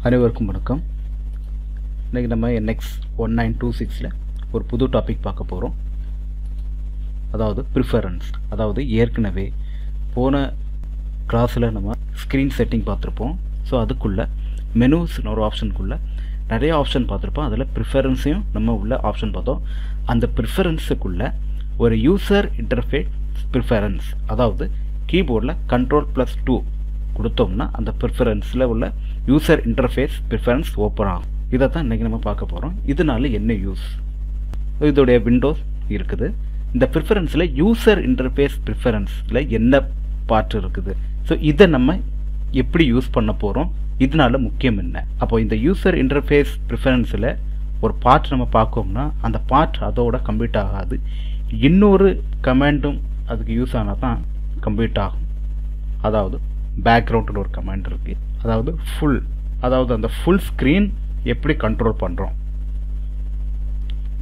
அனைவருக்கும் வணக்கம். இன்றைக்கி நம்ம NX 1926 ஒரு புது டாபிக் பார்க்க போகிறோம். அதாவது ப்ரிஃபரன்ஸ். அதாவது ஏற்கனவே போன கிளாஸில் நம்ம ஸ்க்ரீன் செட்டிங் பார்த்துருப்போம். ஸோ அதுக்குள்ளே மெனூஸ்னு ஒரு ஆப்ஷனுக்குள்ளே நிறைய ஆப்ஷன் பார்த்துருப்போம். அதில் ப்ரிஃபரன்ஸையும் நம்ம உள்ள ஆப்ஷன் பார்த்தோம். அந்த ப்ரிஃபரன்ஸுக்குள்ளே ஒரு யூசர் இன்டர்ஃபேஸ் ப்ரிஃபரன்ஸ், அதாவது கீபோர்டில் Ctrl+2 கொடுத்தோம்னா அந்த ப்ரிஃபரன்ஸில் உள்ள யூசர் இன்டர்ஃபேஸ் ப்ரிஃபரன்ஸ் ஓப்பன் ஆகும். இதை தான் இன்றைக்கி நம்ம பார்க்க போகிறோம். இதனால என்ன யூஸ்? இதோடைய விண்டோஸ் இருக்குது. இந்த ப்ரிஃபரன்ஸில் யூசர் இன்டர்ஃபேஸ் ப்ரிஃபரன்ஸில் என்ன பார்ட் இருக்குது? ஸோ இதை நம்ம எப்படி யூஸ் பண்ண போகிறோம்? இதனால முக்கியம் என்ன? அப்போ இந்த யூசர் இன்டர்ஃபேஸ் ப்ரிஃபரன்ஸில் ஒரு பார்ட் நம்ம பார்க்கோம்னா அந்த பார்ட் அதோட கம்ப்ளீட் ஆகாது. இன்னொரு கமாண்டும் அதுக்கு யூஸ் ஆனால் தான் கம்ப்ளீட் ஆகும். அதாவது பேக்ரவுண்டில் ஒரு கமாண்ட் இருக்குது. அதாவது அந்த ஃபுல் ஸ்க்ரீன் எப்படி கண்ட்ரோல் பண்ணுறோம்,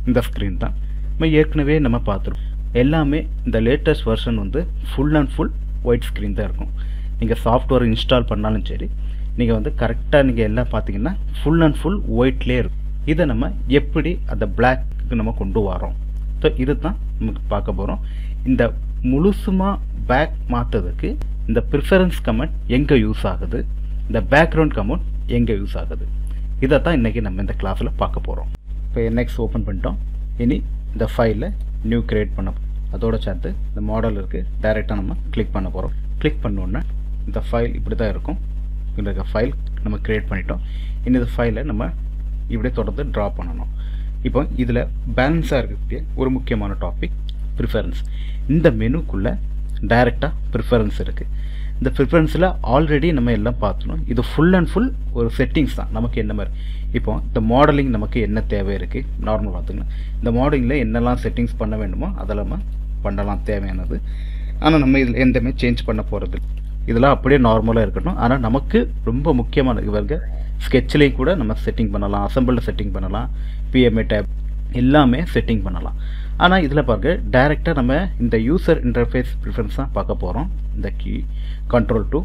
இந்த ஸ்க்ரீன் தான் நம்ம ஏற்கனவே நம்ம பார்த்துருக்கோம். எல்லாமே இந்த லேட்டஸ்ட் வெர்ஷன் வந்து full and full white screen தான் இருக்கும். நீங்கள் சாஃப்ட்வேர் இன்ஸ்டால் பண்ணாலும் சரி, நீங்கள் வந்து கரெக்டாக நீங்கள் எல்லாம் பார்த்தீங்கன்னா ஃபுல் அண்ட் ஃபுல் ஒயிட்லேயே இருக்கும். இதை நம்ம எப்படி அந்த பிளாக்கு நம்ம கொண்டு வரோம்? ஸோ இது தான் நமக்கு பார்க்க போகிறோம். இந்த முழுசுமாக பேக் மாற்றுறதுக்கு இந்த ப்ரிஃபரன்ஸ் கமெண்ட் எங்கே யூஸ் ஆகுது, இந்த பேக்ரவுண்ட் கமெண்ட் எங்கே யூஸ் ஆகுது, இதை தான் இன்றைக்கி நம்ம இந்த கிளாஸில் பார்க்க போகிறோம். இப்போ NX ஓப்பன் பண்ணிட்டோம். இனி இந்த ஃபைலில் நியூ க்ரியேட் பண்ண, அதோட சேர்த்து இந்த மாடல் இருக்குது, டைரெக்டாக நம்ம கிளிக் பண்ண போகிறோம். கிளிக் பண்ணோன்னே இந்த ஃபைல் இப்படி தான் இருக்கும். இந்த ஃபைல் நம்ம க்ரியேட் பண்ணிட்டோம். இனி இந்த ஃபைலை நம்ம இப்படியே தொடர்ந்து ட்ரா பண்ணணும். இப்போ இதில் பேலன்ஸாக இருக்கக்கூடிய ஒரு முக்கியமான டாபிக் ப்ரிஃபரன்ஸ். இந்த மெனுக்குள்ளே டைரெக்டாக ப்ரிஃபரன்ஸ் இருக்குது. இந்த ப்ரிஃபரன்ஸில் ஆல்ரெடி நம்ம எல்லாம் பார்த்துணும். இது ஃபுல் அண்ட் ஃபுல் ஒரு செட்டிங்ஸ் தான். நமக்கு என்ன மாதிரி இப்போ இந்த மாடலிங் நமக்கு என்ன தேவை இருக்குது, நார்மல் பார்த்துக்கலாம். இந்த மாடலிங்கில் என்னெல்லாம் செட்டிங்ஸ் பண்ண வேண்டுமோ அதெல்லாம் நம்ம பண்ணலாம், தேவையானது. ஆனால் நம்ம இதில் எந்தமே சேஞ்ச் பண்ண போகிறது, இதெல்லாம் அப்படியே நார்மலாக இருக்கட்டும். ஆனால் நமக்கு ரொம்ப முக்கியமான இவங்க ஸ்கெட்ச்லேயும் கூட நம்ம செட்டிங் பண்ணலாம், அசம்பிளில் செட்டிங் பண்ணலாம், PMA டேப் எல்லாமே செட்டிங் பண்ணலாம். ஆனால் இதில் பாருங்க டைரெக்டாக நம்ம இந்த யூசர் இன்டர்ஃபேஸ் ப்ரிஃபரன்ஸ் தான் பார்க்க போகிறோம். இந்த கீ Ctrl+2.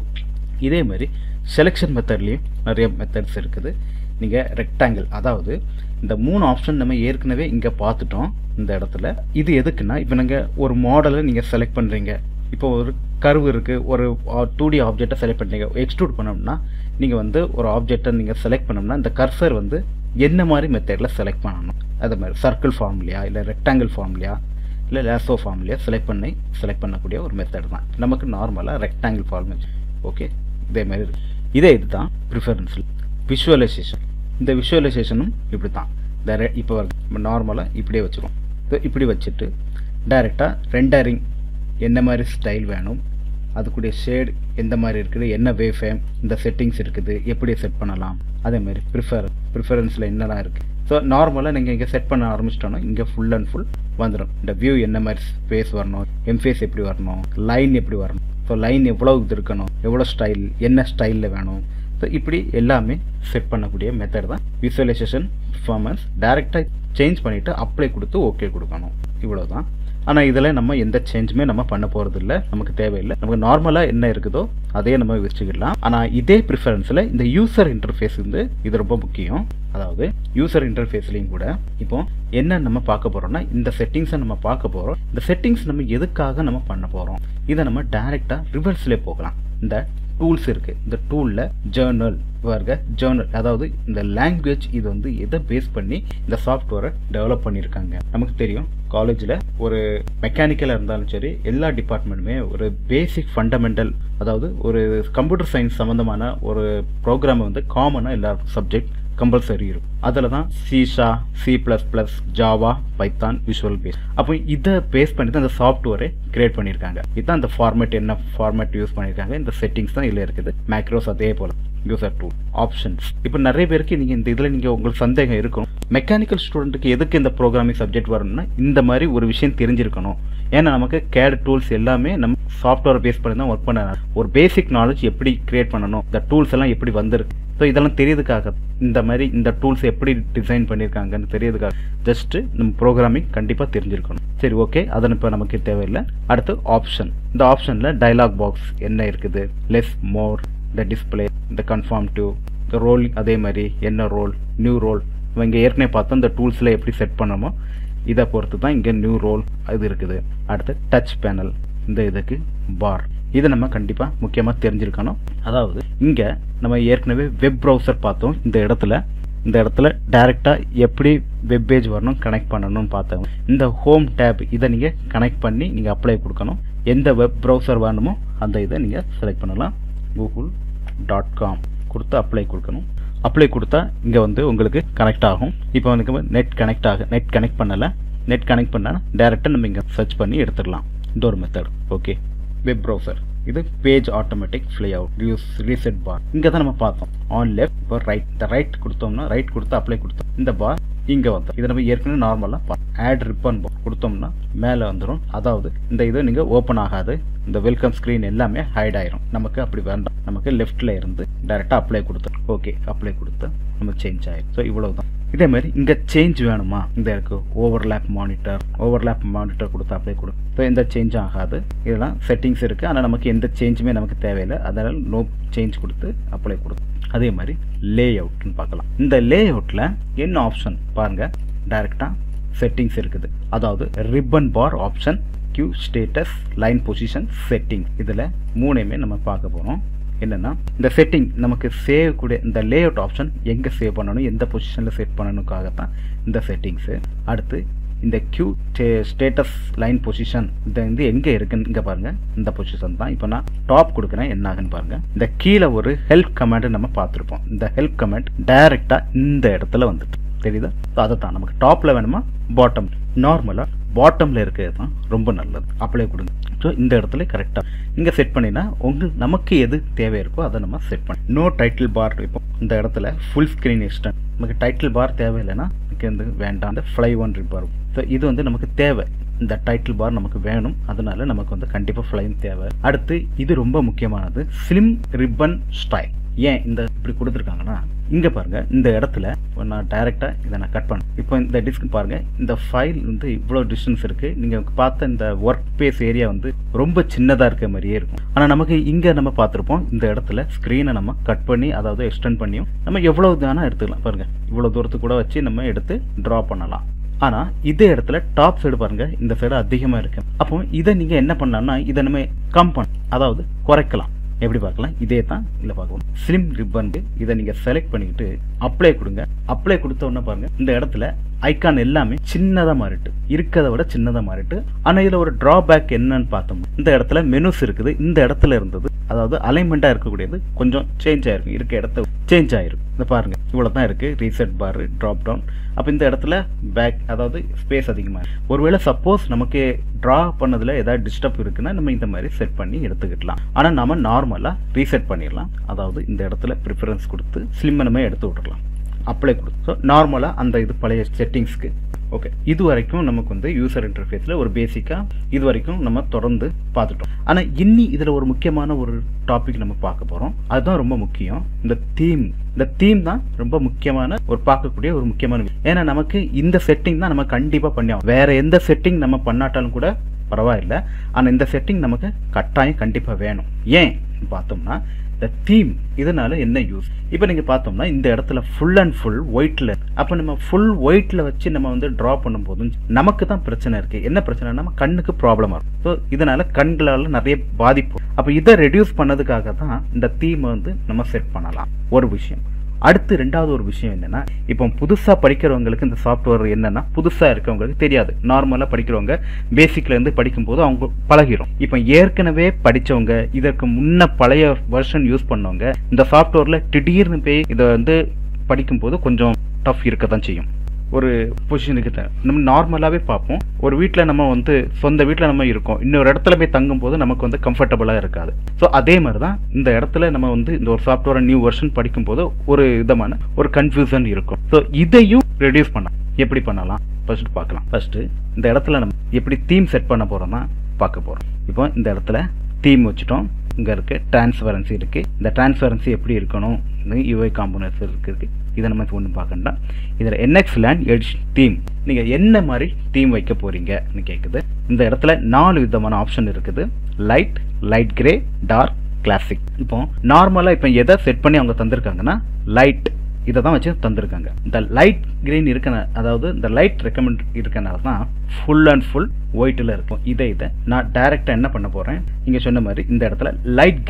இதே மாதிரி செலெக்ஷன் மெத்தட்லேயும் நிறைய மெத்தட்ஸ் இருக்குது. நீங்கள் ரெக்டாங்கிள், அதாவது இந்த 3 ஆப்ஷன் நம்ம ஏற்கனவே இங்கே பார்த்துட்டோம். இந்த இடத்துல இது எதுக்குன்னா, இப்போ நீங்கள் ஒரு மாடலை நீங்கள் செலக்ட் பண்ணுறீங்க. இப்போ ஒரு கர்வ் இருக்குது, ஒரு 2D ஆப்ஜெக்டை செலக்ட் பண்ணுறீங்க. எக்ஸ்ட்ரூட் பண்ணோம்னா நீங்கள் வந்து ஒரு ஆப்ஜெக்டை நீங்கள் செலக்ட் பண்ணோம்னா இந்த கர்சர் வந்து என்ன மாதிரி மெத்தடில் செலக்ட் பண்ணணும், அது மாதிரி சர்க்கிள் ஃபார்ம்லையா இல்லை ரெக்டாங்கிள் ஃபார்ம்லையா இல்லை லேசோ ஃபார்ம்லையா செலக்ட் பண்ணக்கூடிய ஒரு மெத்தட் தான். நமக்கு நார்மலாக ரெக்டாங்கிள் ஃபார்ம். ஓகே, இதே மாதிரி இதே இது தான் ப்ரிஃபரன்ஸில் விஷுவலைசேஷன். இந்த விஷுவலைசேஷனும் இப்படி தான். இப்போ நார்மலாக இப்படியே வச்சுருவோம். இப்படி வச்சுட்டு டைரெக்டாக ரெண்டரிங் என்ன மாதிரி ஸ்டைல் வேணும், அதுக்குடைய ஷேட் எந்த மாதிரி இருக்குது, என்ன வேவ் ஃப்ரேம், இந்த செட்டிங்ஸ் இருக்குது, எப்படி செட் பண்ணலாம், அதேமாதிரி ப்ரிஃபரன்ஸில் என்னெல்லாம் இருக்குது. ஸோ நார்மலாக நீங்கள் இங்கே செட் பண்ண ஆரம்பிச்சிட்டோன்னா இங்கே ஃபுல் அண்ட் ஃபுல் வந்துடும். இந்த வியூ என்ன மாதிரி ஸ்பேஸ் வரணும், எம்ஃபேஸ் எப்படி வரணும், லைன் எப்படி வரணும், ஸோ லைன் எவ்வளோ இது இருக்கணும், எவ்வளோ ஸ்டைல், என்ன ஸ்டைலில் வேணும். ஸோ இப்படி எல்லாமே செட் பண்ணக்கூடிய மெத்தட் தான் விசுவலைசேஷன் பெர்ஃபார்மன்ஸ். டைரெக்டாக சேஞ்ச் பண்ணிவிட்டு அப்ளை கொடுத்து ஓகே கொடுக்கணும், இவ்வளோ தான். ஆனால் இதில் நம்ம எந்த சேஞ்சுமே நம்ம பண்ண போகிறது இல்லை, நமக்கு தேவையில்லை. நமக்கு நார்மலாக என்ன இருக்குதோ அதே நம்ம வச்சுக்கலாம். ஆனால் இதே ப்ரிஃபரன்ஸில் இந்த யூசர் இன்டர்ஃபேஸ் வந்து இது ரொம்ப முக்கியம். அதாவது யூசர் இன்டர்ஃபேஸ்லையும் கூட இப்போ என்ன நம்ம பார்க்க போகிறோம்னா இந்த செட்டிங்ஸை நம்ம பார்க்க போகிறோம். இந்த செட்டிங்ஸ் நம்ம எதுக்காக நம்ம பண்ண போகிறோம், இதை நம்ம டைரெக்டாக ரிவர்ஸ்லேயே போகலாம். இந்த டூல்ஸ் இருக்குது. இந்த டூலில் ஜேர்னல் ஜேர்னல், அதாவது இந்த லாங்குவேஜ், இது வந்து எதை பேஸ் பண்ணி இந்த சாஃப்ட்வேரை டெவலப் பண்ணியிருக்காங்க. நமக்கு தெரியும் காலேஜில் ஒரு மெக்கானிக்கலாக இருந்தாலும் சரி, எல்லா டிபார்ட்மெண்ட்டுமே ஒரு பேசிக் ஃபண்டமெண்டல், அதாவது ஒரு கம்ப்யூட்டர் சயின்ஸ் சம்மந்தமான ஒரு ப்ரோக்ராமை வந்து காமனாக எல்லாருக்கும் சப்ஜெக்ட் கம்பல்சரி இருக்கும். அதில் தான் C#, C++, Java, Python, visual basic. அப்போ இதை பேஸ் பண்ணி தான் அந்த சாஃப்ட்வேரை கிரியேட் பண்ணியிருக்காங்க. இதுதான் அந்த ஃபார்மேட், என்ன ஃபார்மேட் யூஸ் பண்ணியிருக்காங்க, இந்த செட்டிங்ஸ் தான் இதில் இருக்குது. மேக்ரோஸ் அதே போல், யூசர் டூல், ஆப்ஷன்ஸ். இப்போ நிறைய பேருக்கு நீங்கள் இந்த இதில் நீங்கள் உங்களுக்கு சந்தேகம் இருக்கும், மெக்கானிக்கல் ஸ்டூடெண்ட்டுக்கு எதுக்கு இந்த ப்ரோக்ராமிங் சப்ஜெக்ட் வரணும்னா இந்த மாதிரி ஒரு விஷயம் தெரிஞ்சிருக்கணும். ஏன்னா நமக்கு கேட் டூல்ஸ் எல்லாமே நம்ம சாஃப்ட்வேர் பேஸ் பண்ணி தான் ஒர்க் பண்ண, ஒரு பேசிக் நாலேஜ் எப்படி கிரியேட் பண்ணணும், இந்த டூல்ஸ் எல்லாம் எப்படி வந்திருக்கு, ஸோ இதெல்லாம் தெரியறதுக்காக இந்த மாதிரி இந்த டூல்ஸ் எப்படி டிசைன் பண்ணியிருக்காங்கன்னு தெரியறதுக்காக ஜஸ்ட்டு நம்ம ப்ரோக்ராமிங் கண்டிப்பாக தெரிஞ்சிருக்கணும். சரி, ஓகே, அதன் இப்போ நமக்கு தேவையில்லை. அடுத்து ஆப்ஷன். இந்த ஆப்ஷனில் டைலாக் பாக்ஸ் என்ன இருக்குது, லெஸ் மோர், இந்த டிஸ்பிளே, இந்த கன்ஃபார்ம் டு, ரோல் அதே மாதிரி என்ன ரோல், நியூ ரோல் இங்கே ஏற்கனவே பார்த்தோம். இந்த டூல்ஸில் எப்படி செட் பண்ணணுமோ இதை பொறுத்து தான் இங்கே நியூ ரோல் இது இருக்குது. அடுத்து டச் பேனல், இந்த இதுக்கு பார், இதை நம்ம கண்டிப்பாக முக்கியமாக தெரிஞ்சிருக்கணும். அதாவது இங்கே நம்ம ஏற்கனவே வெப் ப்ரௌசர் பார்த்தோம். இந்த இடத்துல டைரெக்டாக எப்படி வெப் பேஜ் வரணும் கனெக்ட் பண்ணணும்னு பார்த்தோம். இந்த ஹோம் டேப் இதை நீங்கள் கனெக்ட் பண்ணி நீங்கள் அப்ளை கொடுக்கணும். எந்த வெப் ப்ரௌசர் வேணுமோ அந்த இதை நீங்கள் செலக்ட் பண்ணலாம். google.com கொடுத்து அப்ளை கொடுக்கணும். அப்ளை கொடுத்தா இங்கே வந்து உங்களுக்கு கனெக்ட் ஆகும். இப்போ வந்து நெட் கனெக்ட் பண்ணலை. நெட் கனெக்ட் பண்ணால் டேரெக்டாக நம்ம இங்கே சர்ச் பண்ணி எடுத்துடலாம். இந்த ஒரு மெத்தட். ஓகே, வெப் ப்ரௌசர் இது page automatic flyout use reset bar. இங்கே தான் நம்ம பார்த்தோம் ஆன் லெஃப்ட். இப்போ ரைட், இந்த ரைட் கொடுத்தோம்னா ரைட் கொடுத்து அப்ளை கொடுத்தோம். இந்த பார் இங்கே வந்தோம். இதை நம்ம ஏற்கனவே நார்மலாக ஆட் ரிப்பன் கொடுத்தோம்னா மேலே வந்துடும். அதாவது இந்த இது நீங்கள் ஓப்பன் ஆகாது. இந்த வெல்கம் ஸ்க்ரீன் எல்லாமே ஹைட் ஆயிரும். நமக்கு அப்படி வேண்டாம். நமக்கு லெஃப்டில் இருந்து டைரெக்டாக அப்ளை கொடுத்தோம். ஓகே, அப்ளை கொடுத்து நம்ம சேஞ்ச் ஆயிடும். ஸோ இவ்வளவு தான். இதே மாதிரி இங்கே சேஞ்ச் வேணுமா, இந்த இருக்கு ஓவர்லேப் மானிட்டர் கொடுத்து அப்ளை கொடுக்கும். ஸோ எந்த சேஞ்சும் ஆகாது. இதெல்லாம் செட்டிங்ஸ் இருக்குது. ஆனால் நமக்கு எந்த சேஞ்சுமே நமக்கு தேவையில்லை. அதனால் நோ சேஞ்ச் கொடுத்து அப்ளை கொடுக்கும். அதே மாதிரி லே அவுட்னு பார்க்கலாம். இந்த லே அவுட்டில் என்ன ஆப்ஷன் பாருங்கள், டைரெக்டாக செட்டிங்ஸ் இருக்குது. அதாவது ribbon bar option, queue status, line position, setting, இதில் மூணையுமே நம்ம பார்க்க போகிறோம். என்னென்னா இந்த செட்டிங் நமக்கு சேவ் கூட இந்த லே அவுட் ஆப்ஷன் எங்கே சேவ் பண்ணணும், எந்த பொசிஷனில் செட் பண்ணணுக்காகத்தான் இந்த செட்டிங்ஸு. அடுத்து இந்த கியூ ஸ்டேட்டஸ் லைன் பொசிஷன் இது வந்து எங்கே இருக்குன்னு இங்கே பாருங்கள். இந்த பொசிஷன் தான். இப்போ நான் டாப் கொடுக்குறேன், என்ன ஆகுன்னு பாருங்கள். இந்த கீழே ஒரு ஹெல்ப் கமாண்ட் நம்ம பார்த்துருப்போம். இந்த ஹெல்ப் கமாண்ட் டைரெக்டாக இந்த இடத்துல வந்துட்டு தெரியுதா. ஸோ அதை தான் நமக்கு டாப்பில் வேணுமா பாட்டம், நார்மலாக பாட்டமில் இருக்கிறது தான் ரொம்ப நல்லது. அப்ளை கொடுங்க. ஸோ இந்த இடத்துல கரெக்டாக இங்கே செட் பண்ணினா நமக்கு எது தேவை இருக்கோ அதை நம்ம செட் பண்ணி. No title bar. இப்போ இந்த இடத்துல ஃபுல் ஸ்க்ரீன் எக்ஸ்டென்ட், நமக்கு டைட்டில் பார் தேவையில்லைன்னா நமக்கு வந்து வேண்டாம். அந்த ஃப்ளை ஒன் ரிப்பார். ஸோ இது வந்து நமக்கு தேவை. இந்த டைட்டில் பார் நமக்கு வேணும். அதனால நமக்கு வந்து கண்டிப்பாக ஃப்ளைம் தேவை. அடுத்து இது ரொம்ப முக்கியமானது, ஸ்லிம் ரிப்பன் ஸ்டைல். ஏன் இந்த இப்படி கொடுத்துருக்காங்கன்னா இங்கே பாருங்கள். இந்த இடத்துல நான் டைரெக்டாக இதை நான் கட் பண்ணேன். இப்போ இந்த டிஸ்க் பாருங்கள். இந்த ஃபைல் வந்து இவ்வளோ டிஸ்டன்ஸ் இருக்குது. நீங்கள் பார்த்த இந்த ஒர்க் பேஸ் ஏரியா வந்து ரொம்ப சின்னதாக இருக்க மாதிரியே இருக்கும். ஆனால் நமக்கு இங்கே நம்ம பார்த்துருப்போம். இந்த இடத்துல ஸ்க்ரீனை நம்ம கட் பண்ணி, அதாவது எக்ஸ்டெண்ட் பண்ணியும் நம்ம எவ்வளோ தானே எடுத்துக்கலாம். பாருங்கள், இவ்வளோ தூரத்துக்கு கூட வச்சு நம்ம எடுத்து ட்ரா பண்ணலாம். ஆனால் இதே இடத்துல டாப் சைடு பாருங்கள், இந்த சைடு அதிகமாக இருக்கு. அப்போ இதை நீங்கள் என்ன பண்ணலாம்னா இதை நம்ம அதாவது குறைக்கலாம். எப்படி பார்க்கலாம், இதே தான் இல்லை பார்க்கணும். ஸ்லிம் ரிப்பன் இதை நீங்கள் செலக்ட் பண்ணிக்கிட்டு அப்ளை கொடுங்க. அப்ளை கொடுத்த உடனே பாருங்கள், இந்த இடத்துல ஐக்கான் எல்லாமே சின்னதாக மாறிட்டு, இருக்கிறத விட சின்னதாக மாறிட்டு. ஆனால் இதில் ஒரு ட்ராபேக் என்னன்னு பார்த்தோம்னா இந்த இடத்துல மெனுஸ் இருக்குது. இந்த இடத்துல இருந்தது, அதாவது அலைன்மெண்ட்டாக இருக்கக்கூடியது கொஞ்சம் சேஞ்ச் ஆகிருக்கும். இருக்க இடத்த சேஞ்ச் ஆகிருக்கும். இந்த பாருங்கள், இவ்வளோ தான் இருக்குது. ரீசெட் பார், ட்ராப் டவுன். அப்போ இந்த இடத்துல பேக், அதாவது ஸ்பேஸ் அதிகமாக. ஒருவேளை சப்போஸ் நமக்கு ட்ரா பண்ணதில் ஏதாவது டிஸ்டர்ப் இருக்குன்னா நம்ம இந்த மாதிரி செட் பண்ணி எடுத்துக்கிடலாம். ஆனால் நம்ம நார்மலாக ரீசெட் பண்ணிடலாம். அதாவது இந்த இடத்துல ப்ரிஃபரன்ஸ் கொடுத்து ஸ்லிம்மை நம்ம எடுத்து விட்டுடலாம். அப்ளை கொடுத்து ஸோ நார்மலாக அந்த இது பழைய செட்டிங்ஸ்க்கு. ஓகே, இது வரைக்கும் நமக்கு வந்து யூசர் இன்டர்ஃபேஸில் ஒரு பேசிக்காக இது வரைக்கும் நம்ம தொடர்ந்து பார்த்துட்டோம். ஆனால் இன்னி இதில் ஒரு முக்கியமான ஒரு டாபிக் நம்ம பார்க்க போகிறோம். அதுதான் ரொம்ப முக்கியம். இந்த தீம் தான் ரொம்ப முக்கியமான ஒரு பார்க்கக்கூடிய ஒரு முக்கியமான விஷயம். ஏன்னா நமக்கு இந்த செட்டிங் தான் நம்ம கண்டிப்பாக பண்ணியாகும். வேற எந்த செட்டிங் நம்ம பண்ணாட்டாலும் கூட பரவாயில்லை. ஆனால் இந்த செட்டிங் நமக்கு கட்டாயம் கண்டிப்பாக வேணும். ஏன் பார்த்தோம்னா இந்த தீம் இதனால என்ன யூஸ். இப்போ நீங்கள் பார்த்தோம்னா இந்த இடத்துல ஃபுல் அண்ட் ஃபுல் ஒயிட்டில். அப்போ நம்ம ஃபுல் ஒயிட்டில் வச்சு நம்ம வந்து ட்ரா பண்ணும்போது நமக்கு தான் பிரச்சனை இருக்குது. என்ன பிரச்சனை, நம்ம கண்ணுக்கு ப்ராப்ளமாக இருக்கும். ஸோ இதனால கண்களால் நிறைய பாதிப்பு. அப்போ இதை ரெடியூஸ் பண்ணதுக்காக தான் இந்த தீமை வந்து நம்ம செட் பண்ணலாம். ஒரு விஷயம். அடுத்து ரெண்டாவது ஒரு விஷயம் என்னன்னா, இப்போ புதுசாக படிக்கிறவங்களுக்கு இந்த சாஃப்ட்வேர் என்னன்னா புதுசாக இருக்கவங்களுக்கு தெரியாது. நார்மலாக படிக்கிறவங்க பேசிக்லேருந்து படிக்கும்போது அவங்க பழகிடும். இப்போ ஏற்கனவே படித்தவங்க, இதற்கு முன்ன பழைய வெர்ஷன் யூஸ் பண்ணவங்க இந்த சாஃப்ட்வேரில் திடீர்னு போய் இதை வந்து படிக்கும்போது கொஞ்சம் டஃப் இருக்க தான் செய்யும். ஒரு பொசிஷனுக்கு நம்ம நார்மலாகவே பார்ப்போம். ஒரு வீட்டில் நம்ம வந்து சொந்த வீட்டில் நம்ம இருக்கோம், இன்னொரு இடத்துல போய் தங்கும் போது நமக்கு வந்து கம்ஃபர்டபுளாக இருக்காது. ஸோ அதே மாதிரி தான் இந்த இடத்துல நம்ம வந்து இந்த ஒரு சாஃப்ட்வேர் நியூ வெர்ஷன் படிக்கும்போது ஒரு விதமான ஒரு கன்ஃபியூஷன் இருக்கும். ஸோ இதையும் ரெடியூஸ் பண்ணலாம். எப்படி பண்ணலாம் ஃபர்ஸ்ட் பார்க்கலாம். ஃபர்ஸ்ட் இந்த இடத்துல நம்ம எப்படி தீம் செட் பண்ண போகிறோம்னா பார்க்க போகிறோம். இப்போ இந்த இடத்துல தீம் வச்சுட்டோம். இங்கே இருக்குது டிரான்ஸ்பரன்சி இருக்குது. இந்த டிரான்ஸ்பரன்சி எப்படி இருக்கணும், யூஐ காம்போனன்ட்ஸ் இருக்குது. இதை நம்ம ஒன்று பார்க்கணும்னா இதில் NXLand எட்ஜ் தீம் நீங்கள் என்ன மாதிரி தீம் வைக்க போகிறீங்கன்னு கேட்குது. இந்த இடத்துல 4 விதமான ஆப்ஷன் இருக்குது. Light grey, dark, classic. இப்போ நார்மலாக இப்போ எதை செட் பண்ணி அவங்க தந்திருக்காங்கன்னா லைட் இதை தான் வச்சு தந்திருக்காங்க. இந்த லைட் கிரீன் இருக்கன, அதாவது இந்த லைட் ரெக்கமெண்ட் இருக்கனால தான் ஃபுல் அண்ட் ஃபுல் ஒயிட்டில் இருக்கும். இதை நான் டைரெக்டாக என்ன பண்ண போகிறேன், நீங்கள் சொன்ன மாதிரி இந்த இடத்துல லைட்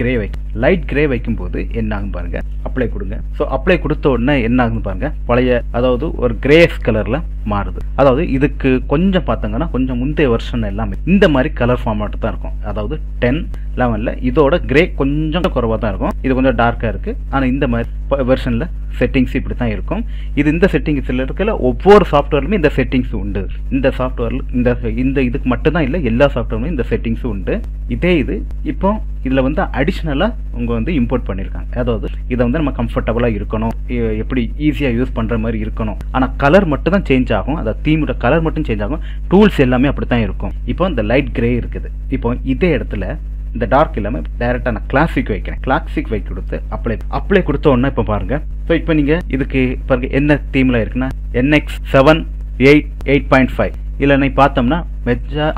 கிரே வைக்கும்போது என்ன ஆகும் பாருங்க. அப்ளை கொடுங்க. ஸோ அப்ளை கொடுத்த உடனே என்ன ஆகுது பாருங்க, பழைய அதாவது ஒரு கிரேஸ் கலரில் மாறுது. அதாவது இதுக்கு கொஞ்சம் பார்த்தாங்கன்னா கொஞ்சம் முந்தைய வெர்ஷன் எல்லாமே இந்த மாதிரி கலர் ஃபார்மேட் தான் இருக்கும். அதாவது 10, 11ல் இதோட கிரே கொஞ்சம் குறைவாக தான் இருக்கும். இது கொஞ்சம் டார்க்காக இருக்குது. ஆனால் இந்த மாதிரி வெர்ஷனில் செட்டிங்ஸ் இப்படி தான் இருக்கும். இது இந்த செட்டிங்ஸில் இருக்கல ஒவ்வொரு சாஃப்ட்வேர்லுமே இந்த செட்டிங்ஸ் உண்டு. இந்த சாஃப்ட்வேரில் இந்த இதுக்கு மட்டும்தான் இல்லை, எல்லா சாஃப்ட்வேர்லையும் இந்த செட்டிங்ஸும் உண்டு. இதே இது இப்போ இதில் வந்து அடிஷ்னலாக உங்க வந்து இம்போர்ட் பண்ணியிருக்காங்க. அதாவது இதை வந்து நம்ம கம்ஃபர்டபுளாக இருக்கணும், எப்படி ஈஸியாக யூஸ் பண்ணுற மாதிரி இருக்கணும். ஆனால் கலர் மட்டும் தான் சேஞ்ச் ஆகும். அதாவது தீமோட கலர் மட்டும் சேஞ்ச் ஆகும். டூல்ஸ் எல்லாமே அப்படி தான் இருக்கும். இப்போ இந்த லைட் கிரே இருக்குது. இப்போ இதே இடத்துல இந்த டார்க் இல்லாமல் டைரெக்டாக நான் கிளாசிக் வைக்கிறேன். கிளாசிக் வைக்க கொடுத்து அப்ளை கொடுத்த உடனே இப்போ பாருங்க. ஸோ இப்போ நீங்கள் இதுக்கு பாருங்க என்ன தீமில் இருக்குன்னா NX7 8.5 இதில் நீ பார்த்தோம்னா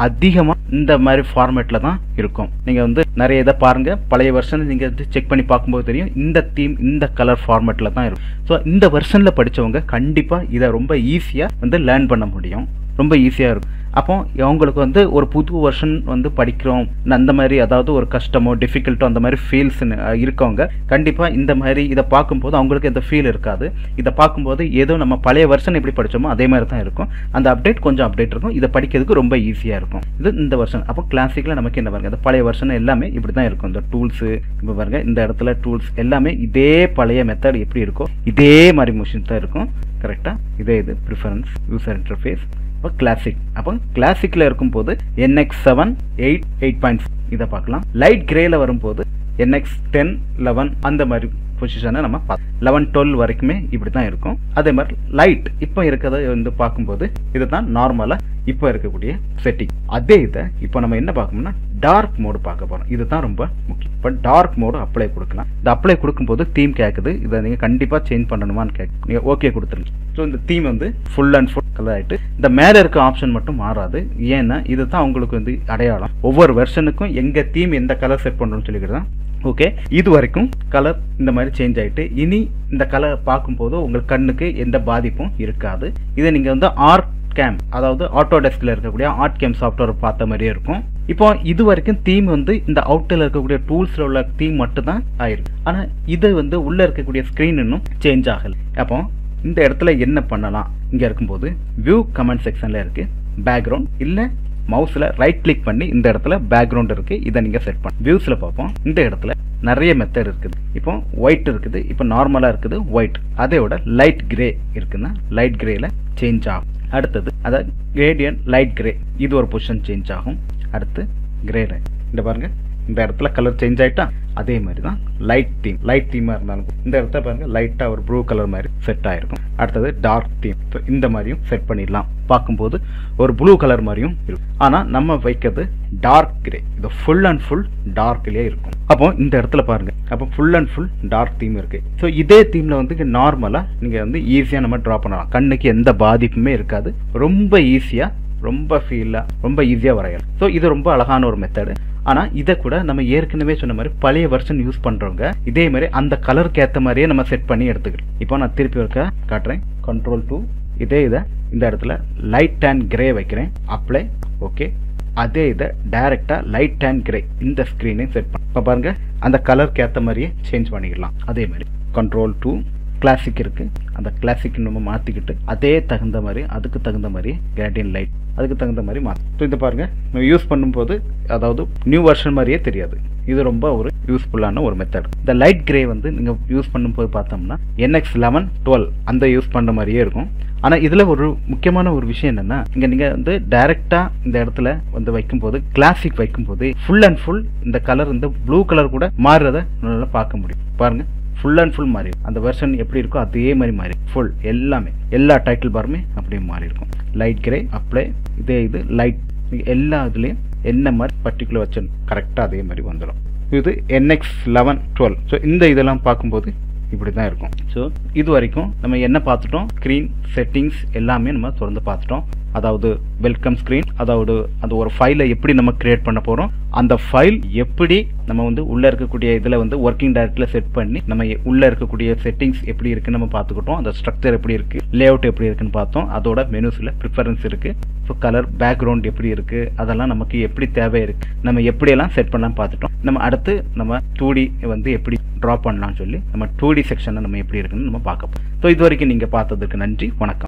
அதிகமாக இந்த மாதிரி ஃபார்மேட்டில் தான் இருக்கும். நீங்கள் வந்து நிறைய இதை பாருங்கள், பழைய வெர்ஷன் நீங்கள் வந்து செக் பண்ணி பார்க்கும்போது தெரியும் இந்த தீம் இந்த கலர் ஃபார்மேட்டில் தான் இருக்கும். ஸோ இந்த வெர்ஷனில் படித்தவங்க கண்டிப்பாக இதை ரொம்ப ஈஸியாக வந்து லேர்ன் பண்ண முடியும், ரொம்ப ஈஸியாக இருக்கும். அப்போ அவங்களுக்கு வந்து ஒரு புது வெர்ஷன் வந்து படிக்கிறோம் அந்த மாதிரி, அதாவது ஒரு கஷ்டமோ டிஃபிகல்ட்டோ அந்த மாதிரி ஃபீல்ஸ் இருக்கவங்க கண்டிப்பாக இந்த மாதிரி இதை பார்க்கும்போது அவங்களுக்கு எந்த ஃபீல் இருக்காது. இதை பார்க்கும்போது ஏதோ நம்ம பழைய வெர்ஷன் எப்படி படித்தோமோ அதே மாதிரி தான் இருக்கும். அந்த கொஞ்சம் அப்டேட் இருக்கும். இதை படிக்கிறதுக்கு ரொம்ப ஈஸியாக இருக்கும். இது இந்த வெர்ஷன். அப்போ கிளாசிக்கில் நமக்கு என்ன பாருங்க, இந்த பழைய வெர்ஷன் எல்லாமே இப்படி தான் இருக்கும். இந்த டூல்ஸு இப்போ பாருங்க, இந்த இடத்துல டூல்ஸ் எல்லாமே இதே பழைய மெத்தட் எப்படி இருக்கோ இதே மாதிரி மிஷின் தான் இருக்கும். கரெக்டாக இதே இது ப்ரிஃபரன்ஸ் யூசர் இன்டர்ஃபேஸ். இப்போ கிளாசிக், அப்போ கிளாசிக்கில் இருக்கும்போது NX7 8.5 இதை பார்க்கலாம். லைட் கிரேல வரும்போது NX10 11 அந்த மாதிரி பொசிஷனை நம்ம 11 12 வரைக்குமே இப்படி தான் இருக்கும். அதே மாதிரி லைட் இப்போ இருக்கிறத வந்து பார்க்கும்போது இதுதான் நார்மலாக இப்போ இருக்கக்கூடிய செட்டிங். அதே இதை இப்போ நம்ம என்ன பார்க்கணும்னா டார்க் மோடு பார்க்க போகிறோம். இதுதான் ரொம்ப முக்கியம். இப்போ டார்க் மோடு அப்ளை கொடுக்கலாம். இந்த அப்ளை கொடுக்கும்போது தீம் கேட்குது, இதை நீங்கள் கண்டிப்பாக சேஞ்ச் பண்ணணுமான்னு கேட்கு, நீங்கள் ஓகே கொடுத்துருங்க. ஸோ இந்த தீம் வந்து ஃபுல் அண்ட் ஃபுல் கலர் ஆகிட்டு இந்த மேலே இருக்க ஆப்ஷன் மட்டும் மாறாது. ஏன்னா இது தான் உங்களுக்கு வந்து அடையாளம். ஒவ்வொரு வெர்ஷனுக்கும் எங்கள் தீம் எந்த கலர் செட் பண்ணணும்னு சொல்லிக்கிட்டு தான். ஓகே, இது வரைக்கும் கலர் இந்த மாதிரி சேஞ்ச் ஆகிட்டு இனி இந்த கலர் பார்க்கும்போது உங்களுக்கு கண்ணுக்கு எந்த பாதிப்பும் இருக்காது. இதை நீங்கள் வந்து ஆர்ட் கேம், அதாவது ஆட்டோடெஸ்கில் இருக்கக்கூடிய ஆர்ட் கேம் சாஃப்ட்வேர் பார்த்த மாதிரியே இருக்கும். இப்போ இது வரைக்கும் தீம் வந்து இந்த அவுட்டில் இருக்கக்கூடிய டூல்ஸில் உள்ள தீம் மட்டும் தான் ஆயிருக்கு. ஆனால் இது வந்து உள்ளே இருக்கக்கூடிய ஸ்க்ரீன் இன்னும் சேஞ்ச் ஆகலை. அப்போ இந்த இடத்துல என்ன பண்ணலாம், இங்கே இருக்கும்போது வியூ கமெண்ட் செக்ஷனில் இருக்குது பேக்ரவுண்ட், இல்லை மவுஸில் ரைட் கிளிக் பண்ணி இந்த இடத்துல பேக்ரவுண்ட் இருக்குது, இதை நீங்கள் செட் பண்ண. வியூஸில் பார்ப்போம், இந்த இடத்துல நிறைய மெத்தட் இருக்குது. இப்போ ஒயிட் இருக்குது, இப்போ நார்மலாக இருக்குது ஒயிட். அதோட லைட் கிரே இருக்குன்னா லைட் கிரேல சேஞ்ச் ஆகும். அடுத்தது அதாவது கிரேடியன்ட் லைட் கிரே, இது ஒரு பொசிஷன் சேஞ்ச் ஆகும். அடுத்து கிரே லைட், இந்த பாருங்க இந்த இடத்துல கலர் சேஞ்ச் ஆகிட்டா அதே மாதிரி தான் லைட் தீமாக இருந்தாலும் இந்த இடத்துல பாருங்க லைட்டாக ஒரு ப்ளூ கலர் மாதிரி செட் ஆகிருக்கும். அடுத்தது டார்க் தீம், ஸோ இந்த மாதிரியும் செட் பண்ணிடலாம். பார்க்கும்போது ஒரு ப்ளூ கலர் மாதிரியும் இருக்கும். ஆனால் நம்ம வைக்கிறது டார்க் கிரே, இது ஃபுல் அண்ட் ஃபுல் டார்க்லேயே இருக்கும். அப்போ இந்த இடத்துல பாருங்க, அப்போ full and full dark theme இருக்கு. ஸோ இதே தீமில் வந்து நார்மலாக நீங்கள் வந்து ஈஸியாக நம்ம ட்ரா பண்ணலாம். கண்ணுக்கு எந்த பாதிப்புமே இருக்காது. ரொம்ப ஈஸியாக, ரொம்ப ஃபீலாக, ரொம்ப ஈஸியாக வரையலாம். ஸோ இது ரொம்ப அழகான ஒரு மெத்தடு. ஆனால் இதை கூட நம்ம ஏற்கனவே சொன்ன மாதிரி பழைய வெர்ஷன் யூஸ் பண்ணுறவங்க இதே மாதிரி அந்த கலருக்கு ஏற்ற மாதிரியே நம்ம செட் பண்ணி எடுத்துக்கலாம். இப்போ நான் திருப்பி இருக்க காட்டுறேன். Ctrl+2 இதே இதை இந்த இடத்துல லைட் அண்ட் கிரே வைக்கிறேன். Apply, okay. அதே இதை டைரெக்டாக லைட் அண்ட் கிரே இந்த ஸ்க்ரீனையும் செட் பண்ண. இப்போ பாருங்க அந்த கலருக்கு ஏற்ற மாதிரியே சேஞ்ச் பண்ணிக்கலாம். அதே மாதிரி Ctrl+2 கிளாசிக் இருக்குது, அந்த கிளாசிக் நம்ம மாற்றிக்கிட்டு அதே தகுந்த மாதிரி அதுக்கு தகுந்த மாதிரி கிரேடியன்ட் லைட் அதுக்கு தகுந்த மாதிரி மாற்றும். ஸோ இதை பாருங்கள், நம்ம யூஸ் பண்ணும்போது அதாவது நியூ வெர்ஷன் மாதிரியே தெரியாது. இது ரொம்ப ஒரு யூஸ்ஃபுல்லான ஒரு மெத்தட். இந்த லைட் கிரே வந்து நீங்கள் யூஸ் பண்ணும்போது பார்த்தோம்னா NX11 12 அந்த யூஸ் பண்ணுற மாதிரியே இருக்கும். ஆனால் இதில் ஒரு முக்கியமான ஒரு விஷயம் என்னென்னா, இங்கே நீங்கள் வந்து டைரெக்டாக இந்த இடத்துல வந்து வைக்கும்போது கிளாசிக் வைக்கும்போது ஃபுல் அண்ட் ஃபுல் இந்த கலர் இந்த ப்ளூ கலர் கூட மாறுறதை நல்லா பார்க்க முடியும். பாருங்கள், ஃபுல் அண்ட் ஃபுல் மாறி அந்த வெர்ஷன் எப்படி இருக்கோ அதே மாதிரி மாறி ஃபுல் எல்லாமே எல்லா டைட்டில் பாருமே அப்படியே மாறி இருக்கும். லைட் கிரே அப்ளை, இதே இது லைட், எல்லா இதுலேயும் என்ன மாதிரி பர்டிகுலர் வச்சு கரெக்டாக அதே மாதிரி வந்துடும். இது NX11 12. ஸோ இந்த இதெல்லாம் பார்க்கும்போது இப்படி தான் இருக்கும். ஸோ இது வரைக்கும் நம்ம என்ன பார்த்துட்டோம், ஸ்க்ரீன் செட்டிங்ஸ் எல்லாமே நம்ம தொடர்ந்து பார்த்துட்டோம். அதாவது வெல்கம் ஸ்க்ரீன், அதாவது அந்த ஒரு ஃபைலை எப்படி நம்ம கிரியேட் பண்ண போகிறோம், அந்த ஃபைல் எப்படி நம்ம வந்து உள்ளே இருக்கக்கூடிய இதில் வந்து ஒர்க்கிங் டைரக்டரியில் செட் பண்ணி நம்ம உள்ளே இருக்கக்கூடிய செட்டிங்ஸ் எப்படி இருக்குன்னு நம்ம பார்த்துக்கிட்டோம். அந்த ஸ்ட்ரக்சர் எப்படி இருக்குது, லேஅவுட் எப்படி இருக்குன்னு பார்த்தோம். அதோட மெனுஸில் ப்ரிஃபரன்ஸ் இருக்குது. ஸோ கலர் பேக்ரவுண்ட் எப்படி இருக்குது, அதெல்லாம் நமக்கு எப்படி தேவை இருக்குது, நம்ம எப்படியெல்லாம் செட் பண்ணலாம் பார்த்துட்டோம். நம்ம அடுத்து நம்ம 2D வந்து எப்படி ட்ரா பண்ணலாம்னு சொல்லி நம்ம 2D செக்ஷனை நம்ம எப்படி இருக்குன்னு நம்ம பார்க்க போகிறோம். ஸோ இது வரைக்கும் நீங்கள் பார்த்ததுக்கு நன்றி, வணக்கம்.